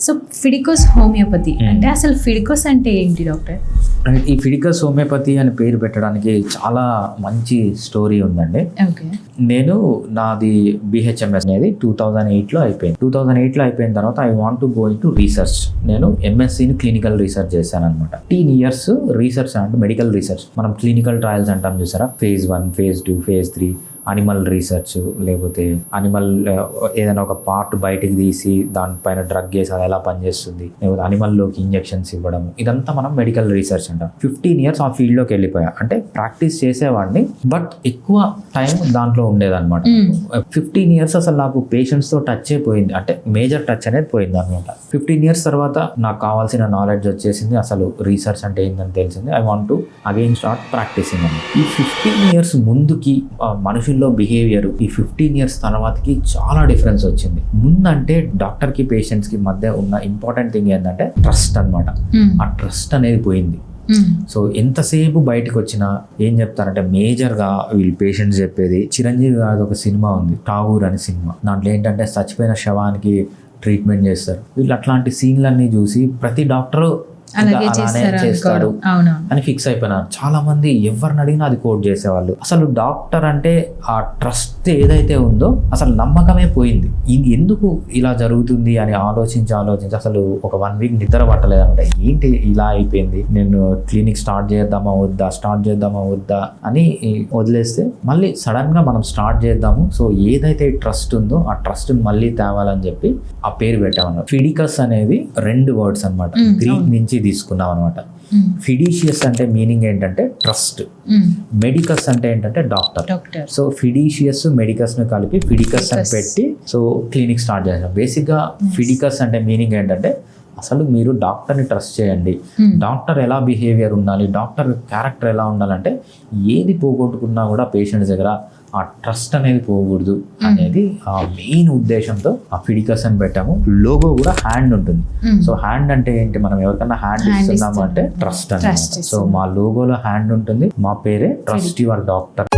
So ఫిడికోస్ homeopathy అంటే అసలు ఫిడికోస్ అంటే ఏంటి డాక్టర్? ఈ ఫిడికస్ హోమియోపతి అని పేరు పెట్టడానికి చాలా మంచి స్టోరీ ఉందండి. ఓకే. నేను నాది బిహెచ్ఎంఎస్ అనేది 2008లో అయిపోయింది. 2008లో అయిపోయిన తర్వాత I want to go in to research. నేను ఎంఎస్సీని క్లినికల్ రీసెర్చ్ చేశాను అనమాట. 10 years రీసెర్చ్ అంటే మెడికల్ రీసెర్చ్. మనం క్లినికల్ ట్రయల్స్ అంటాం చూసారా, phase 1, phase 2, phase 3, animal research, లేకపోతే అనిమల్ ఏదైనా ఒక పార్ట్ బయటికి తీసి దానిపైన డ్రగ్ వేసి అది ఎలా పనిచేస్తుంది, లేకపోతే అనిమల్లోకి ఇంజెక్షన్స్ ఇవ్వడం, ఇదంతా మనం మెడికల్ రీసెర్చ్ అంటాం. 15 years ఆ ఫీల్డ్లోకి వెళ్ళిపోయా. అంటే ప్రాక్టీస్ చేసేవాడిని, బట్ ఎక్కువ టైం దాంట్లో ఉండేదన్నమాట. 15 years అసలు నాకు పేషెంట్స్తో టచ్ అయిపోయింది, అంటే మేజర్ టచ్ అనేది పోయింది అనమాట. 15 years తర్వాత నాకు కావాల్సిన నాలెడ్జ్ వచ్చేసింది, అసలు రీసెర్చ్ అంటే ఏంటని తెలిసింది. I want to again start practicing అని. ఈ 15 years ముందుకి మనుషుల్లో బిహేవియర్ ఈ 15 years తర్వాతకి చాలా డిఫరెన్స్ వచ్చింది. ముందంటే డాక్టర్కి పేషెంట్స్కి మధ్య ఉన్న ఇంపార్టెంట్ థింగ్ ఏంటంటే ట్రస్ట్ అనమాట. ఆ ట్రస్ట్ అనేది పోయింది. సో ఎంతసేపు బయటకు వచ్చినా ఏం చెప్తారంటే మేజర్గా వీళ్ళు పేషెంట్స్ చెప్పేది, చిరంజీవి గారి ఒక సినిమా ఉంది ఠాగూర్ అనే సినిమా. దాంట్లో ఏంటంటే చచ్చిపోయిన శవానికి ట్రీట్మెంట్ చేస్తారు. వీళ్ళు అట్లాంటి సీన్లన్నీ చూసి ప్రతి డాక్టరు అలానే చేస్తాడు అని ఫిక్స్ అయిపోయినారు. చాలా మంది ఎవరిని అడిగినా అది కోట్ చేసేవాళ్ళు. అసలు డాక్టర్ అంటే ఆ ట్రస్ట్ ఏదైతే ఉందో అసలు నమ్మకమే పోయింది. ఇది ఎందుకు ఇలా జరుగుతుంది అని ఆలోచించి అసలు ఒక 1 week నిద్ర పట్టలేదు అనమాట. ఏంటి ఇలా అయిపోయింది, నేను క్లినిక్ స్టార్ట్ చేద్దామా వద్దా అని వదిలేస్తే మళ్ళీ సడన్ గా మనం స్టార్ట్ చేద్దాము. సో ఏదైతే ట్రస్ట్ ఉందో ఆ ట్రస్ట్ మళ్ళీ తేవాలని చెప్పి ఆ పేరు పెట్టామన్నమాట. ఫిడికస్ అనేది 2 words అనమాట, గ్రీక్ నుంచి తీసుకున్నాం అనమాట. ఫిడిషియస్ అంటే మీనింగ్ ఏంటంటే ట్రస్ట్, మెడికస్ అంటే ఏంటంటే డాక్టర్. సో ఫిడిషియస్ మెడికస్ ను కలిపి ఫిడికస్ అని పెట్టి సో క్లినిక్ స్టార్ట్ చేసాం. బేసిక్ గా ఫిడికస్ అంటే మీనింగ్ ఏంటంటే అసలు మీరు డాక్టర్ని ట్రస్ట్ చేయండి. డాక్టర్ ఎలా బిహేవియర్ ఉండాలి, డాక్టర్ క్యారెక్టర్ ఎలా ఉండాలంటే ఏది పోగొట్టుకున్నా కూడా పేషెంట్స్ దగ్గర ఆ ట్రస్ట్ అనేది పోకూడదు అనేది ఆ మెయిన్ ఉద్దేశంతో ఆ ఫిడికస్ అని పెట్టాము. లోగో కూడా హ్యాండ్ ఉంటుంది. సో హ్యాండ్ అంటే ఏంటి, మనం ఎవరికన్నా హ్యాండ్ ఇస్తున్నాము అంటే ట్రస్ట్ అన్నమాట. సో మా లోగోలో హ్యాండ్ ఉంటుంది, మా పేరే ట్రస్ట్ యువర్ డాక్టర్.